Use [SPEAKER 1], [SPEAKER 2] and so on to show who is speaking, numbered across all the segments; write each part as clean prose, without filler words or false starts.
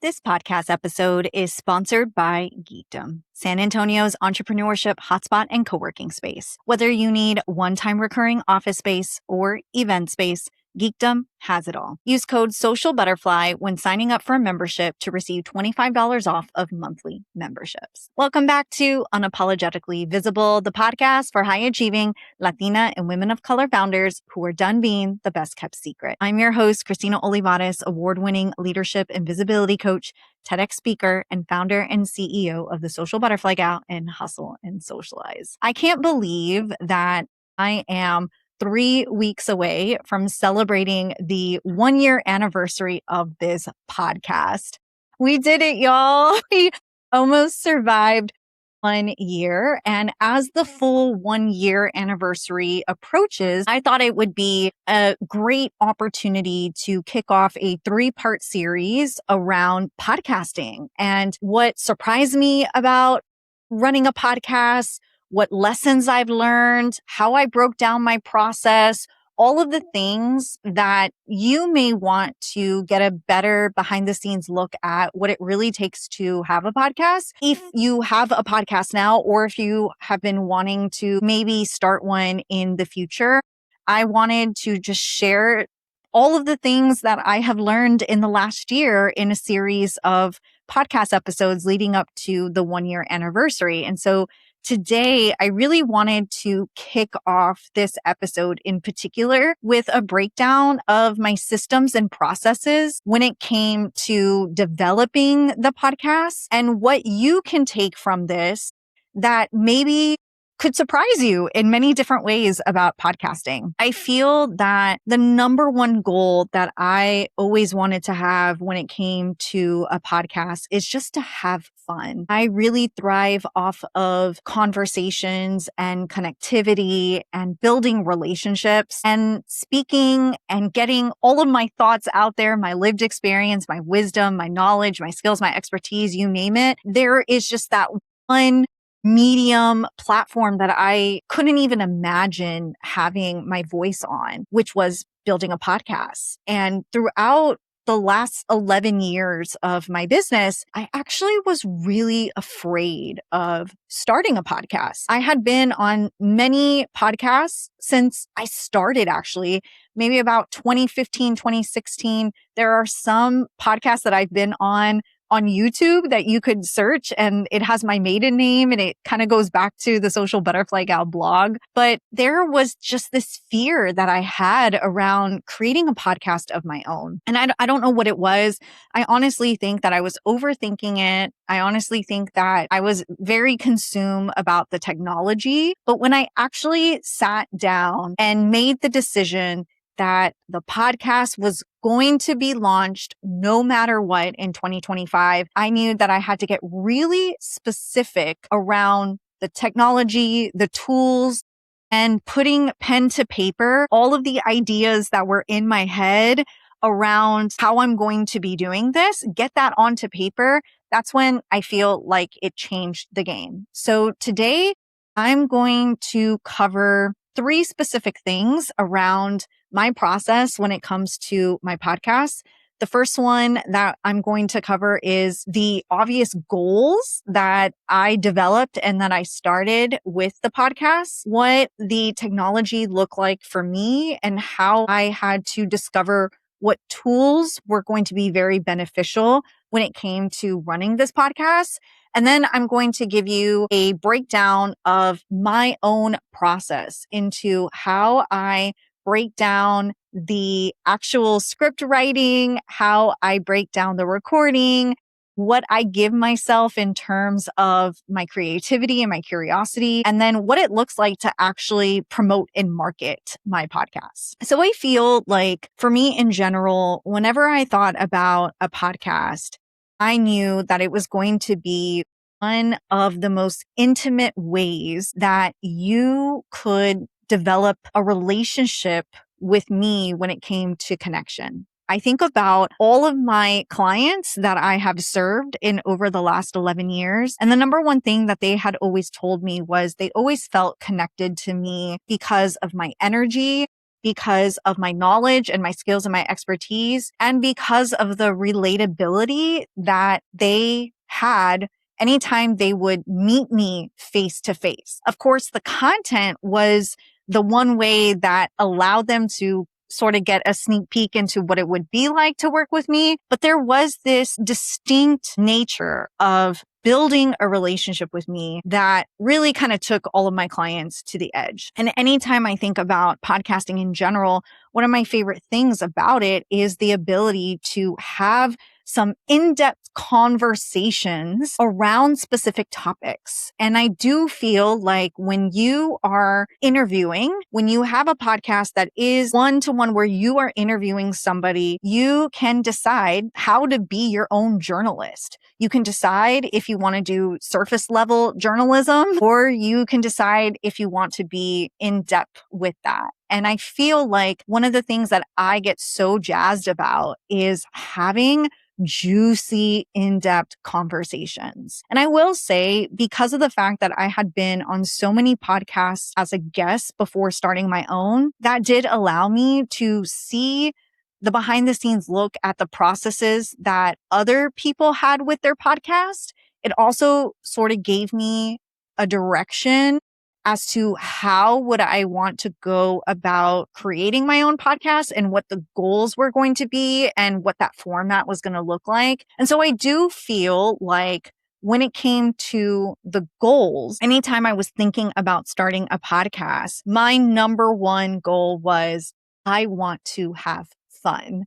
[SPEAKER 1] This podcast episode is sponsored by Geekdom, San Antonio's entrepreneurship hotspot and co-working space. Whether you need one-time recurring office space or event space, Geekdom has it all. Use code SOCIALBUTTERFLY when signing up for a membership to receive $25 off of monthly memberships. Welcome back to Unapologetically Visible, the podcast for high-achieving Latina and women of color founders who are done being the best-kept secret. I'm your host, Christina Olivarez, award-winning leadership and visibility coach, TEDx speaker, and founder and CEO of the Social Butterfly Gal and Hustle and Socialize. I can't believe that I am 3 weeks away from celebrating the 1-year anniversary of this podcast. We did it, y'all. We almost survived 1 year. And as the full 1-year anniversary approaches, I thought it would be a great opportunity to kick off a 3-part series around podcasting and what surprised me about running a podcast, what lessons I've learned, how I broke down my process, all of the things that you may want to get a better behind the scenes look at what it really takes to have a podcast. If you have a podcast now, or if you have been wanting to maybe start one in the future, I wanted to just share all of the things that I have learned in the last year in a series of podcast episodes leading up to the 1-year anniversary. And so today, I really wanted to kick off this episode in particular with a breakdown of my systems and processes when it came to developing the podcast and what you can take from this that maybe could surprise you in many different ways about podcasting. I feel that the number one goal that I always wanted to have when it came to a podcast is just to have fun. I really thrive off of conversations and connectivity and building relationships and speaking and getting all of my thoughts out there, my lived experience, my wisdom, my knowledge, my skills, my expertise, you name it. There is just that one medium platform that I couldn't even imagine having my voice on, which was building a podcast. And throughout the last 11 years of my business, I actually was really afraid of starting a podcast. I had been on many podcasts since I started, actually, maybe about 2015, 2016. There are some podcasts that I've been on YouTube that you could search, and it has my maiden name, and it kind of goes back to the Social Butterfly Gal blog. But there was just this fear that I had around creating a podcast of my own. And I don't know what it was. I honestly think that I was overthinking it. I honestly think that I was very consumed about the technology. But when I actually sat down and made the decision that the podcast was going to be launched no matter what in 2025, I knew that I had to get really specific around the technology, the tools, and putting pen to paper, all of the ideas that were in my head around how I'm going to be doing this, get that onto paper. That's when I feel like it changed the game. So today, I'm going to cover 3 specific things around my process when it comes to my podcast. The first one that I'm going to cover is the obvious goals that I developed and that I started with the podcast, what the technology looked like for me, and how I had to discover what tools were going to be very beneficial when it came to running this podcast. And then I'm going to give you a breakdown of my own process into how I break down the actual script writing, how I break down the recording, what I give myself in terms of my creativity and my curiosity, and then what it looks like to actually promote and market my podcast. So I feel like for me in general, whenever I thought about a podcast, I knew that it was going to be one of the most intimate ways that you could develop a relationship with me when it came to connection. I think about all of my clients that I have served in over the last 11 years. And the number one thing that they had always told me was they always felt connected to me because of my energy, because of my knowledge and my skills and my expertise, and because of the relatability that they had anytime they would meet me face to face. Of course, the content was the one way that allowed them to sort of get a sneak peek into what it would be like to work with me. But there was this distinct nature of building a relationship with me that really kind of took all of my clients to the edge. And anytime I think about podcasting in general, one of my favorite things about it is the ability to have some in-depth conversations around specific topics. And I do feel like when you are interviewing, when you have a podcast that is one-to-one where you are interviewing somebody, you can decide how to be your own journalist. You can decide if you want to do surface level journalism, or you can decide if you want to be in depth with that. And I feel like one of the things that I get so jazzed about is having juicy, in-depth conversations. And I will say, because of the fact that I had been on so many podcasts as a guest before starting my own, that did allow me to see the behind the scenes look at the processes that other people had with their podcast. It also sort of gave me a direction as to how would I want to go about creating my own podcast and what the goals were going to be and what that format was going to look like. And so I do feel like when it came to the goals, anytime I was thinking about starting a podcast, my number one goal was I want to have fun.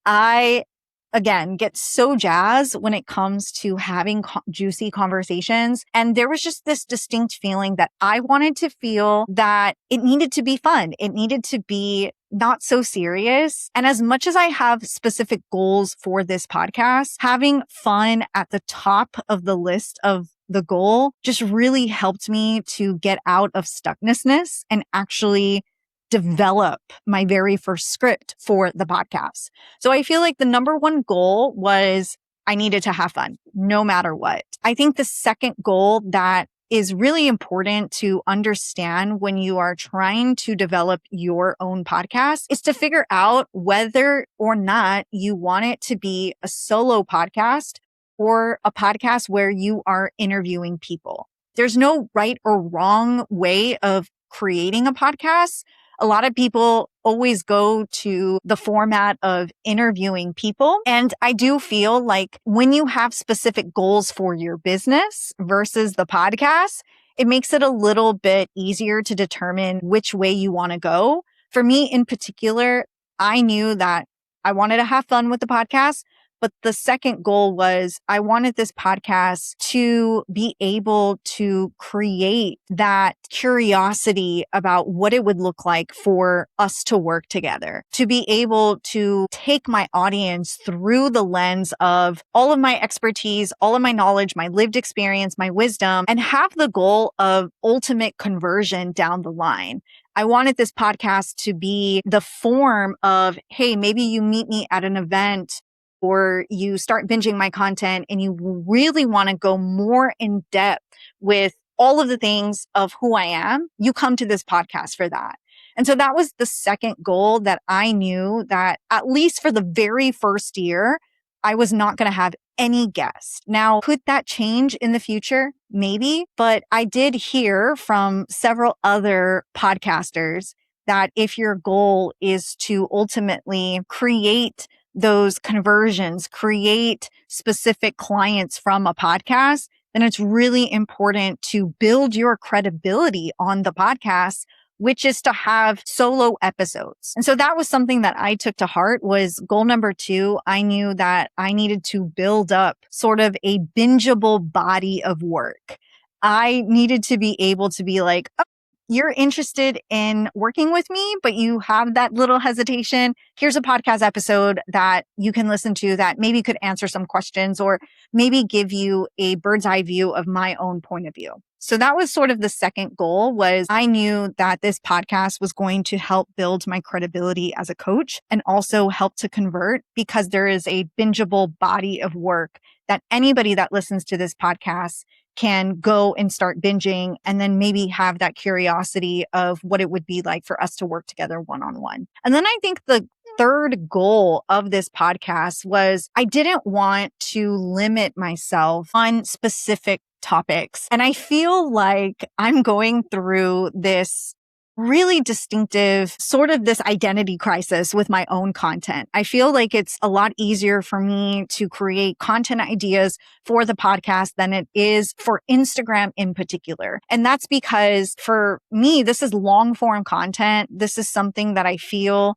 [SPEAKER 1] I, again, get so jazzed when it comes to having juicy conversations. And there was just this distinct feeling that I wanted to feel that it needed to be fun. It needed to be not so serious. And as much as I have specific goals for this podcast, having fun at the top of the list of the goal just really helped me to get out of stuckness and actually develop my very first script for the podcast. So I feel like the number one goal was I needed to have fun no matter what. I think the second goal that is really important to understand when you are trying to develop your own podcast is to figure out whether or not you want it to be a solo podcast or a podcast where you are interviewing people. There's no right or wrong way of creating a podcast. A lot of people always go to the format of interviewing people. And I do feel like when you have specific goals for your business versus the podcast, it makes it a little bit easier to determine which way you want to go. For me in particular, I knew that I wanted to have fun with the podcast. But the second goal was I wanted this podcast to be able to create that curiosity about what it would look like for us to work together, to be able to take my audience through the lens of all of my expertise, all of my knowledge, my lived experience, my wisdom, and have the goal of ultimate conversion down the line. I wanted this podcast to be the form of, hey, maybe you meet me at an event or you start binging my content and you really want to go more in depth with all of the things of who I am, you come to this podcast for that. And so that was the second goal that I knew that at least for the very first year, I was not going to have any guests. Now, could that change in the future? Maybe, but I did hear from several other podcasters that if your goal is to ultimately create those conversions, create specific clients from a podcast, then it's really important to build your credibility on the podcast, which is to have solo episodes. And so that was something that I took to heart was goal number 2. I knew that I needed to build up sort of a bingeable body of work. I needed to be able to be like, oh, you're interested in working with me, but you have that little hesitation. Here's a podcast episode that you can listen to that maybe could answer some questions or maybe give you a bird's eye view of my own point of view. So that was sort of the second goal was I knew that this podcast was going to help build my credibility as a coach and also help to convert because there is a bingeable body of work that anybody that listens to this podcast can go and start binging and then maybe have that curiosity of what it would be like for us to work together one-on-one. And then I think the third goal of this podcast was I didn't want to limit myself on specific topics. And I feel like I'm going through this really distinctive sort of this identity crisis with my own content. I feel like it's a lot easier for me to create content ideas for the podcast than it is for Instagram in particular. And that's because for me, this is long form content. This is something that I feel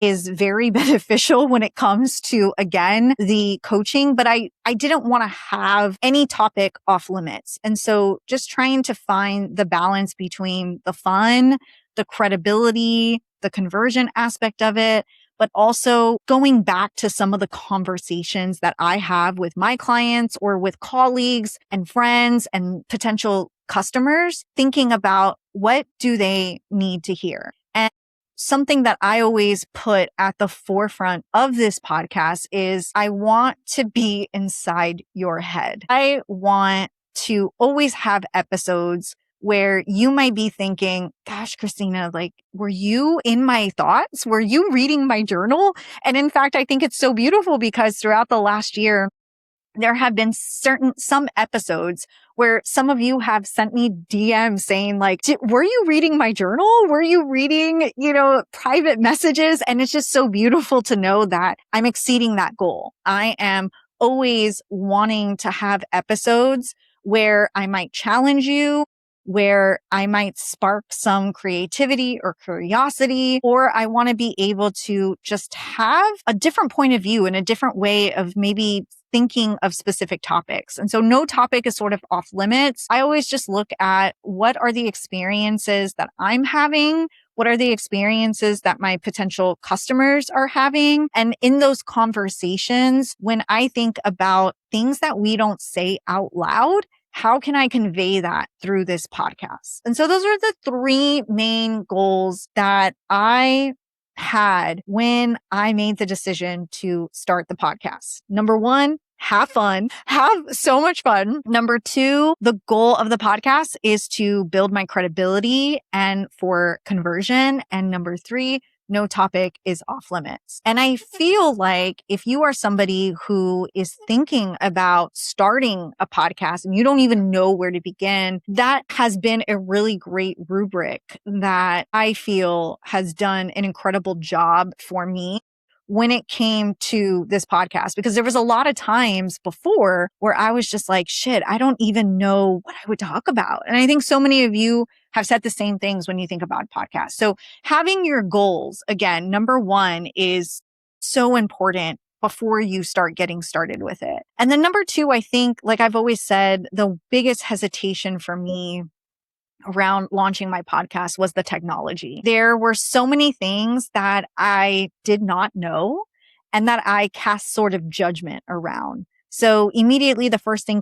[SPEAKER 1] is very beneficial when it comes to, again, the coaching, but I didn't want to have any topic off limits. And so just trying to find the balance between the fun, the credibility, the conversion aspect of it, but also going back to some of the conversations that I have with my clients or with colleagues and friends and potential customers, thinking about what do they need to hear. And something that I always put at the forefront of this podcast is I want to be inside your head. I want to always have episodes where you might be thinking, gosh, Christina, like, were you in my thoughts? Were you reading my journal? And in fact, I think it's so beautiful because throughout the last year, there have been some episodes where some of you have sent me DMs saying like, were you reading my journal? Were you reading, private messages? And it's just so beautiful to know that I'm exceeding that goal. I am always wanting to have episodes where I might challenge you, where I might spark some creativity or curiosity, or I want to be able to just have a different point of view and a different way of maybe thinking of specific topics. And so no topic is sort of off limits. I always just look at what are the experiences that I'm having? What are the experiences that my potential customers are having? And in those conversations, when I think about things that we don't say out loud, how can I convey that through this podcast? And so those are the three main goals that I had when I made the decision to start the podcast. Number one, have fun, have so much fun. Number two, the goal of the podcast is to build my credibility and for conversion. And number three, no topic is off limits. And I feel like if you are somebody who is thinking about starting a podcast and you don't even know where to begin, that has been a really great rubric that I feel has done an incredible job for me when it came to this podcast, because there was a lot of times before where I was just like, shit, I don't even know what I would talk about. And I think so many of you have said the same things when you think about podcasts. So having your goals, again, number one is so important before you start getting started with it. And then number two, I think, like I've always said, the biggest hesitation for me around launching my podcast was the technology. There were so many things that I did not know and that I cast sort of judgment around. So immediately the first thing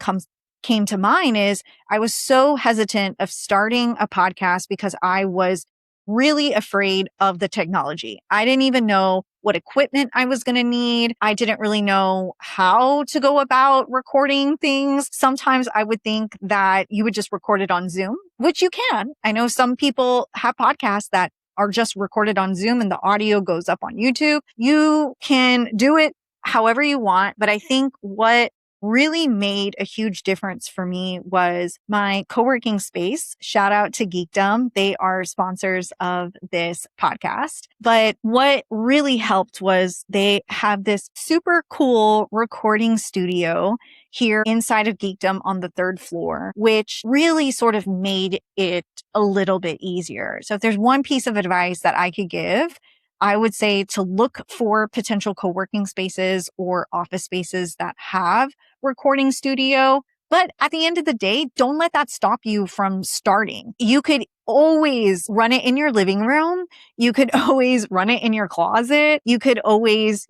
[SPEAKER 1] came to mind is I was so hesitant of starting a podcast because I was really afraid of the technology. I didn't even know what equipment I was going to need. I didn't really know how to go about recording things. Sometimes I would think that you would just record it on Zoom, which you can. I know some people have podcasts that are just recorded on Zoom and the audio goes up on YouTube. You can do it however you want. But I think what really made a huge difference for me was my co-working space. Shout out to Geekdom. They are sponsors of this podcast. But what really helped was they have this super cool recording studio here inside of Geekdom on the third floor, which really sort of made it a little bit easier. So if there's one piece of advice that I could give, I would say to look for potential co-working spaces or office spaces that have recording studio. But at the end of the day, don't let that stop you from starting. You could always run it in your living room. You could always run it in your closet. You could always,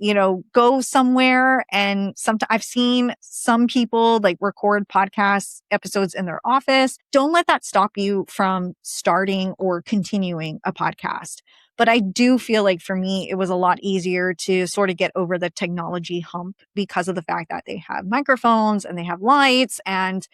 [SPEAKER 1] go somewhere. And I've seen some people like record podcast episodes in their office. Don't let that stop you from starting or continuing a podcast. But I do feel like for me, it was a lot easier to sort of get over the technology hump because of the fact that they have microphones and they have lights. And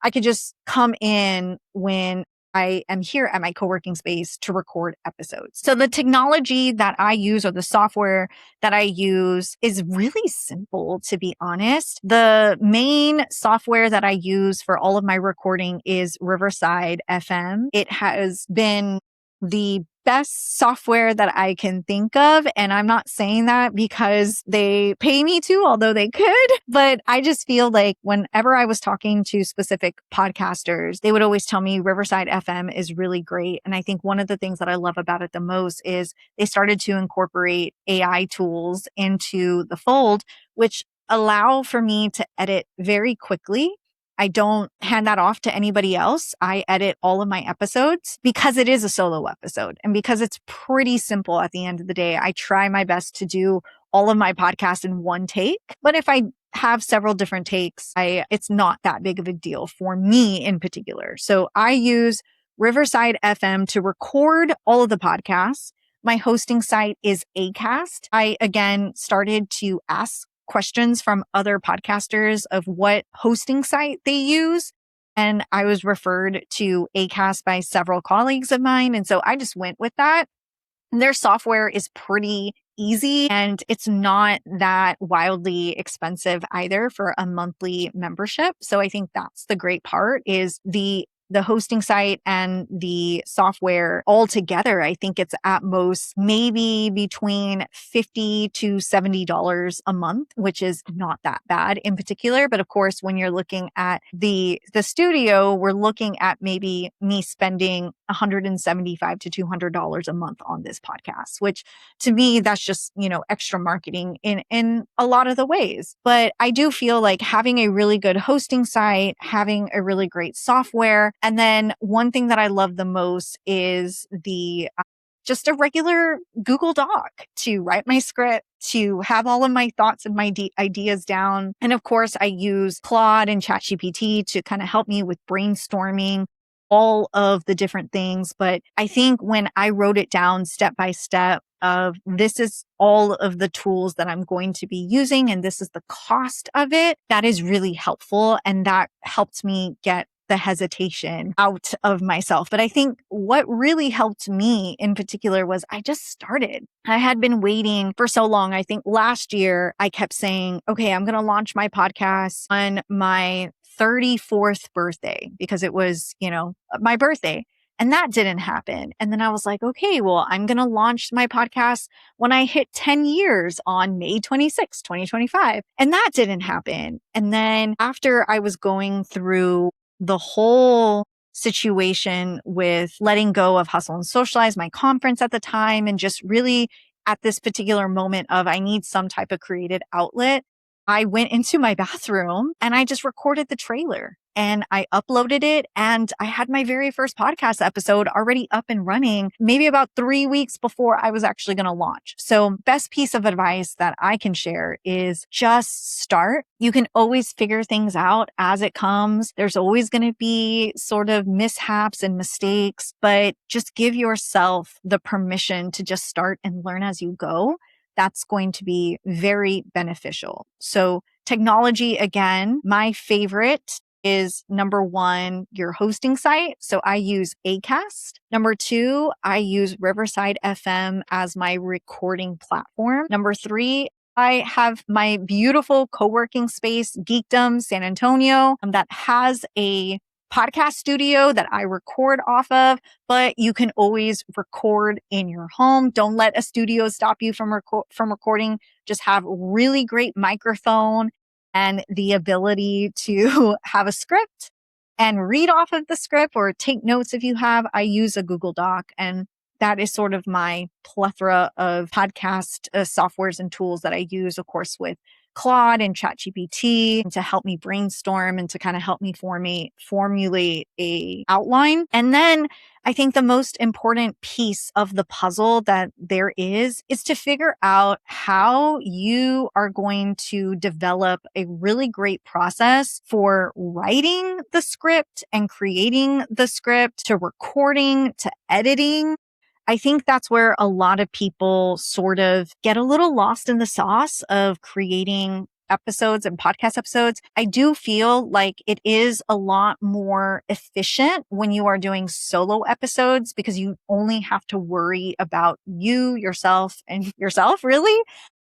[SPEAKER 1] I could just come in when I am here at my co-working space to record episodes. So the technology that I use or the software that I use is really simple, to be honest. The main software that I use for all of my recording is Riverside FM. It has been the best software that I can think of. And I'm not saying that because they pay me to, although they could, but I just feel like whenever I was talking to specific podcasters, they would always tell me Riverside FM is really great. And I think one of the things that I love about it the most is they started to incorporate AI tools into the fold, which allow for me to edit very quickly. I don't hand that off to anybody else. I edit all of my episodes because it is a solo episode and because it's pretty simple at the end of the day. I try my best to do all of my podcasts in one take. But if I have several different takes, it's not that big of a deal for me in particular. So I use Riverside FM to record all of the podcasts. My hosting site is Acast. I, again, started to ask questions from other podcasters of what hosting site they use. And I was referred to Acast by several colleagues of mine. And so I just went with that. Their software is pretty easy and it's not that wildly expensive either for a monthly membership. So I think that's the great part is the hosting site and the software all together. I think it's at most maybe between $50 to $70 a month, which is not that bad in particular. But of course, when you're looking at the studio, we're looking at maybe me spending $175 to $200 a month on this podcast, which to me, that's just, extra marketing in a lot of the ways. But I do feel like having a really good hosting site, having a really great software. And then one thing that I love the most is just a regular Google Doc to write my script, to have all of my thoughts and my ideas down. And of course, I use Claude and ChatGPT to kind of help me with brainstorming all of the different things. But I think when I wrote it down step by step of this is all of the tools that I'm going to be using and this is the cost of it, that is really helpful. And that helped me get the hesitation out of myself. But I think what really helped me in particular was I just started. I had been waiting for so long. I think last year I kept saying, okay, I'm going to launch my podcast on my 34th birthday because it was, my birthday. And that didn't happen. And then I was like, okay, well, I'm going to launch my podcast when I hit 10 years on May 26, 2025. And that didn't happen. And then after I was going through the whole situation with letting go of Hustle and Socialize, my conference at the time, and just really at this particular moment of I need some type of creative outlet, I went into my bathroom and I just recorded the trailer and I uploaded it. And I had my very first podcast episode already up and running, maybe about 3 weeks before I was actually going to launch. So best piece of advice that I can share is just start. You can always figure things out as it comes. There's always going to be sort of mishaps and mistakes, but just give yourself the permission to just start and learn as you go. That's going to be very beneficial. So technology, again, my favorite is number one, your hosting site. So I use Acast. Number two, I use Riverside FM as my recording platform. Number three, I have my beautiful co-working space, Geekdom San Antonio, that has a podcast studio that I record off of, but you can always record in your home. Don't let a studio stop you from recording. Just have really great microphone and the ability to have a script and read off of the script or take notes if you have. I use a Google Doc, and that is sort of my plethora of podcast softwares and tools that I use, of course, with Claude and ChatGPT to help me brainstorm and to kind of help me formulate a outline. And then I think the most important piece of the puzzle that there is to figure out how you are going to develop a really great process for writing the script and creating the script, to recording, to editing. I think that's where a lot of people sort of get a little lost in the sauce of creating episodes and podcast episodes, I do feel like it is a lot more efficient when you are doing solo episodes because you only have to worry about you, yourself, and yourself, really.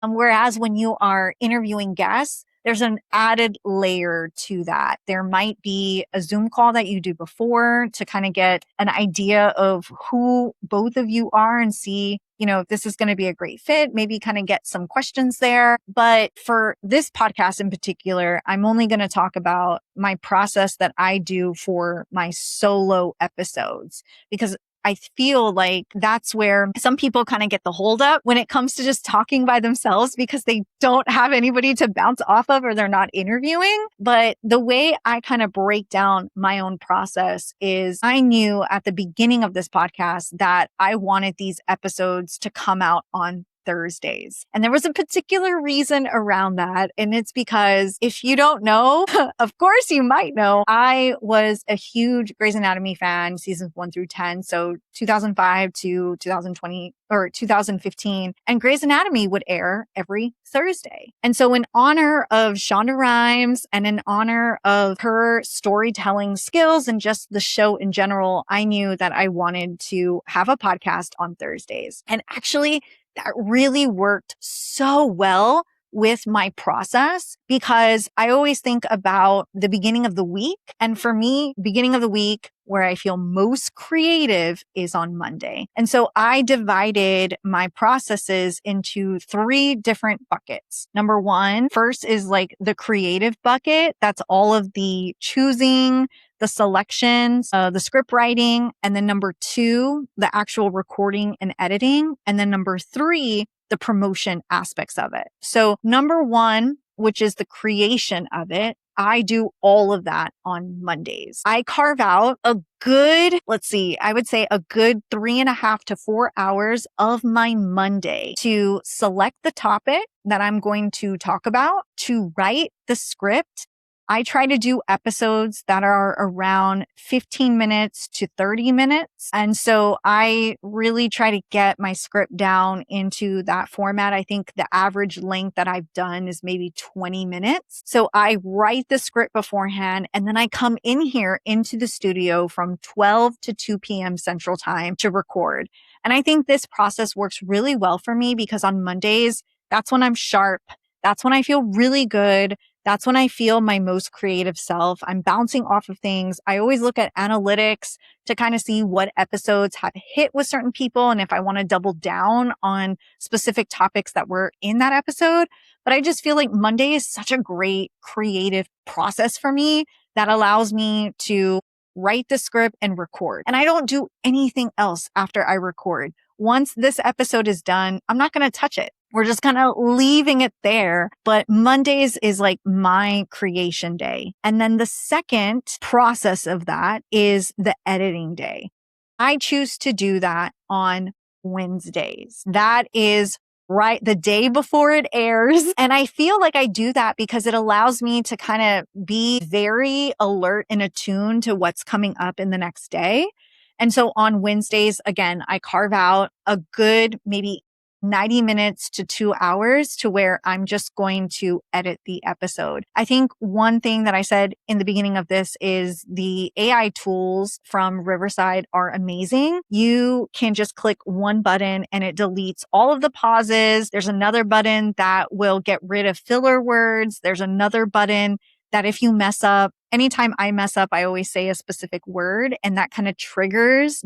[SPEAKER 1] Whereas when you are interviewing guests, there's an added layer to that. There might be a Zoom call that you do before to kind of get an idea of who both of you are and see, if this is going to be a great fit, maybe kind of get some questions there. But for this podcast in particular, I'm only going to talk about my process that I do for my solo episodes because I feel like that's where some people kind of get the hold up when it comes to just talking by themselves because they don't have anybody to bounce off of or they're not interviewing. But the way I kind of break down my own process is I knew at the beginning of this podcast that I wanted these episodes to come out on Thursdays. And there was a particular reason around that. And it's because if you don't know, of course you might know, I was a huge Grey's Anatomy fan, seasons 1 through 10. So 2005 to 2020 or 2015. And Grey's Anatomy would air every Thursday. And so in honor of Shonda Rhimes and in honor of her storytelling skills and just the show in general, I knew that I wanted to have a podcast on Thursdays. And actually, that really worked so well with my process because I always think about the beginning of the week. And for me, beginning of the week where I feel most creative is on Monday. And so I divided my processes into 3 different buckets. Number 1, first is like the creative bucket. That's all of the choosing, the selections, the script writing. And then number 2, the actual recording and editing. And then number 3, the promotion aspects of it. So number 1, which is the creation of it, I do all of that on Mondays. I carve out a good, I would say a good 3.5 to 4 hours of my Monday to select the topic that I'm going to talk about, to write the script. I try to do episodes that are around 15 minutes to 30 minutes. And so I really try to get my script down into that format. I think the average length that I've done is maybe 20 minutes. So I write the script beforehand and then I come in here into the studio from 12 to 2 p.m. Central Time to record. And I think this process works really well for me because on Mondays, that's when I'm sharp. That's when I feel really good. That's when I feel my most creative self. I'm bouncing off of things. I always look at analytics to kind of see what episodes have hit with certain people and if I want to double down on specific topics that were in that episode. But I just feel like Monday is such a great creative process for me that allows me to write the script and record. And I don't do anything else after I record. Once this episode is done, I'm not going to touch it. We're just kind of leaving it there. But Mondays is like my creation day. And then the second process of that is the editing day. I choose to do that on Wednesdays. That is right the day before it airs. And I feel like I do that because it allows me to kind of be very alert and attuned to what's coming up in the next day. And so on Wednesdays, again, I carve out a good maybe 90 minutes to 2 hours to where I'm just going to edit the episode. I think one thing that I said in the beginning of this is the AI tools from Riverside are amazing. You can just click one button and it deletes all of the pauses. There's another button that will get rid of filler words. There's another button that if you mess up, anytime I mess up, I always say a specific word and that kind of triggers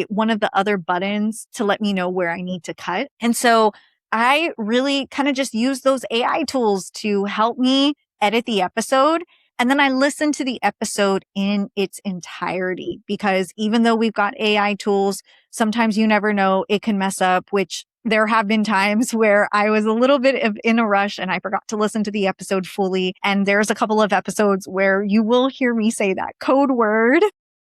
[SPEAKER 1] one of the other buttons to let me know where I need to cut. And so I really kind of just use those AI tools to help me edit the episode. And then I listen to the episode in its entirety because even though we've got AI tools, sometimes you never know, it can mess up, which there have been times where I was a little bit in a rush and I forgot to listen to the episode fully. And there's a couple of episodes where you will hear me say that code word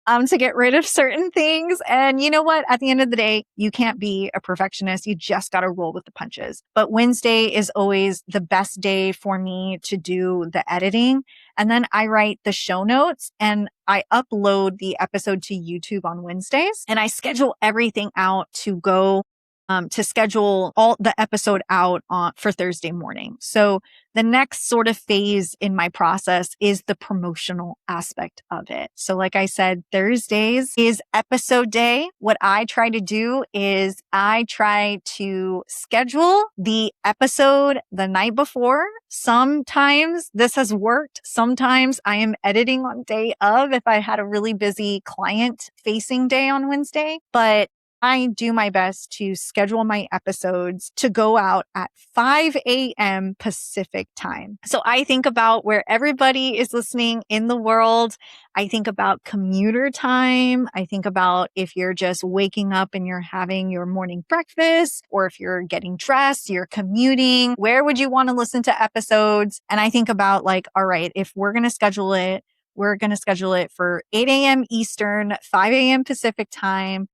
[SPEAKER 1] to get rid of certain things. And you know what? At the end of the day, you can't be a perfectionist. You just got to roll with the punches. But Wednesday is always the best day for me to do the editing. And then I write the show notes and I upload the episode to YouTube on Wednesdays and I schedule everything out to go to schedule all the episode out for Thursday morning. So the next sort of phase in my process is the promotional aspect of it. So like I said, Thursdays is episode day. What I try to do is I try to schedule the episode the night before. Sometimes this has worked. Sometimes I am editing on day of if I had a really busy client facing day on Wednesday, but I do my best to schedule my episodes to go out at 5 a.m. Pacific time. So I think about where everybody is listening in the world. I think about commuter time. I think about if you're just waking up and you're having your morning breakfast, or if you're getting dressed, you're commuting, where would you want to listen to episodes? And I think about like, all right, if we're going to schedule it, we're going to schedule it for 8 a.m. Eastern, 5 a.m. Pacific time,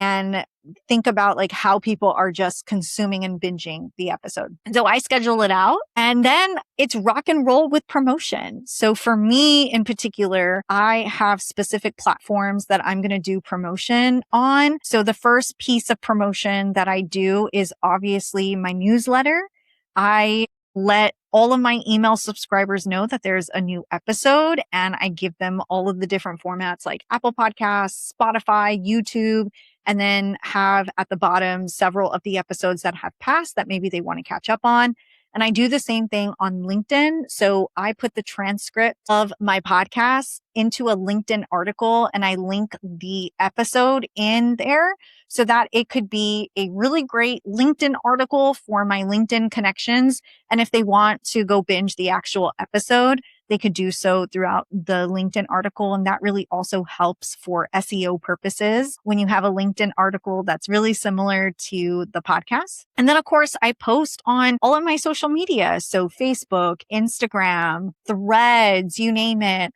[SPEAKER 1] and think about like how people are just consuming and binging the episode. And so I schedule it out, and then it's rock and roll with promotion. So for me in particular, I have specific platforms that I'm going to do promotion on. So the first piece of promotion that I do is obviously my newsletter. I let all of my email subscribers know that there's a new episode, and I give them all of the different formats like Apple Podcasts, Spotify, YouTube, and then have at the bottom several of the episodes that have passed that maybe they want to catch up on. And I do the same thing on LinkedIn. So I put the transcript of my podcast into a LinkedIn article, and I link the episode in there so that it could be a really great LinkedIn article for my LinkedIn connections. And if they want to go binge the actual episode, they could do so throughout the LinkedIn article. And that really also helps for SEO purposes when you have a LinkedIn article that's really similar to the podcast. And then, of course, I post on all of my social media. So Facebook, Instagram, Threads, you name it.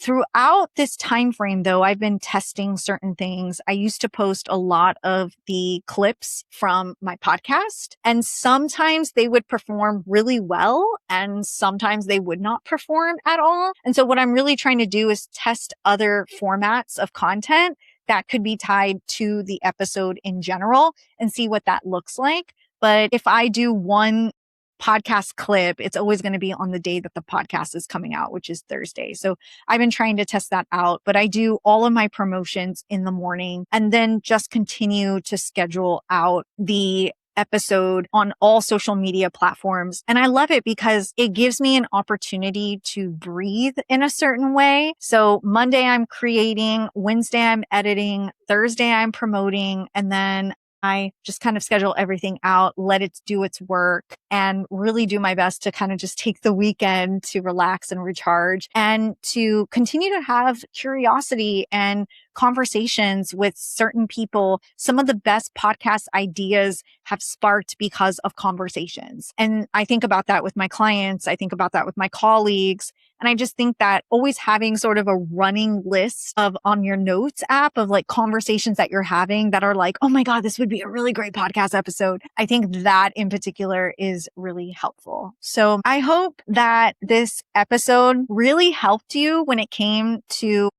[SPEAKER 1] Throughout this time frame, though, I've been testing certain things. I used to post a lot of the clips from my podcast, and sometimes they would perform really well, and sometimes they would not perform at all. And so what I'm really trying to do is test other formats of content that could be tied to the episode in general and see what that looks like. But if I do one podcast clip, it's always going to be on the day that the podcast is coming out, which is Thursday. So I've been trying to test that out, but I do all of my promotions in the morning and then just continue to schedule out the episode on all social media platforms. And I love it because it gives me an opportunity to breathe in a certain way. So Monday I'm creating, Wednesday I'm editing, Thursday I'm promoting, and then I just kind of schedule everything out, let it do its work, and really do my best to kind of just take the weekend to relax and recharge and to continue to have curiosity and conversations with certain people. Some of the best podcast ideas have sparked because of conversations. And I think about that with my clients. I think about that with my colleagues. And I just think that always having sort of a running list of on your notes app of like conversations that you're having that are like, oh my God, this would be a really great podcast episode. I think that in particular is really helpful. So I hope that this episode really helped you when it came to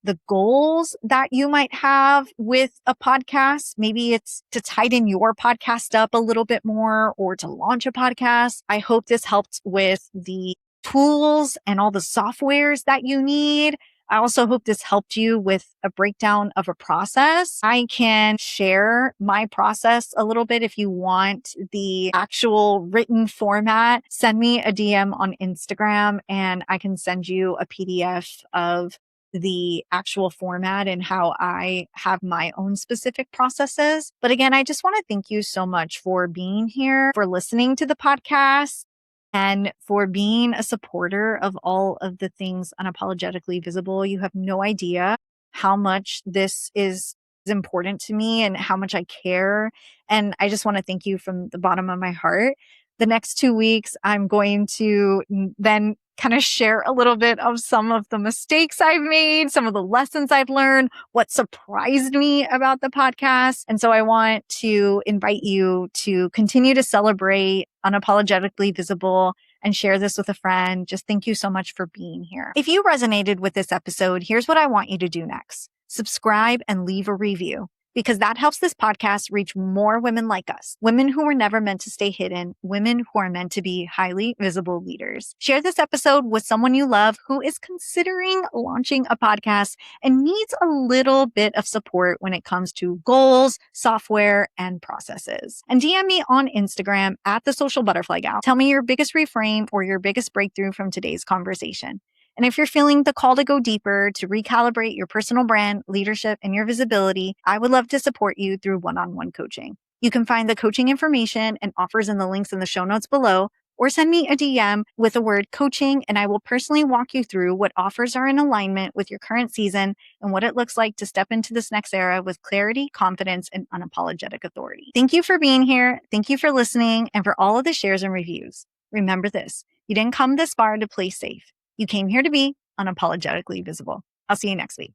[SPEAKER 1] the goals that you might have with a podcast. Maybe it's to tighten your podcast up a little bit more or to launch a podcast. I hope this helped with the tools and all the softwares that you need. I also hope this helped you with a breakdown of a process. I can share my process a little bit if you want the actual written format. Send me a DM on Instagram and I can send you a PDF of the actual format and how I have my own specific processes. But again, I just want to thank you so much for being here, for listening to the podcast, and for being a supporter of all of the things unapologetically visible. You have no idea how much this is important to me and how much I care. And I just want to thank you from the bottom of my heart. The next 2 weeks, I'm going to then kind of share a little bit of some of the mistakes I've made, some of the lessons I've learned, what surprised me about the podcast. And so I want to invite you to continue to celebrate Unapologetically Visible and share this with a friend. Just thank you so much for being here. If you resonated with this episode, here's what I want you to do next. Subscribe and leave a review. because that helps this podcast reach more women like us, women who were never meant to stay hidden, women who are meant to be highly visible leaders. Share this episode with someone you love who is considering launching a podcast and needs a little bit of support when it comes to goals, software, and processes. And DM me on Instagram at the Social Butterfly Gal. Tell me your biggest reframe or your biggest breakthrough from today's conversation. And if you're feeling the call to go deeper, to recalibrate your personal brand, leadership, and your visibility, I would love to support you through one-on-one coaching. You can find the coaching information and offers in the links in the show notes below, or send me a DM with the word coaching, and I will personally walk you through what offers are in alignment with your current season and what it looks like to step into this next era with clarity, confidence, and unapologetic authority. Thank you for being here. Thank you for listening and for all of the shares and reviews. Remember this, you didn't come this far to play safe. You came here to be unapologetically visible. I'll see you next week.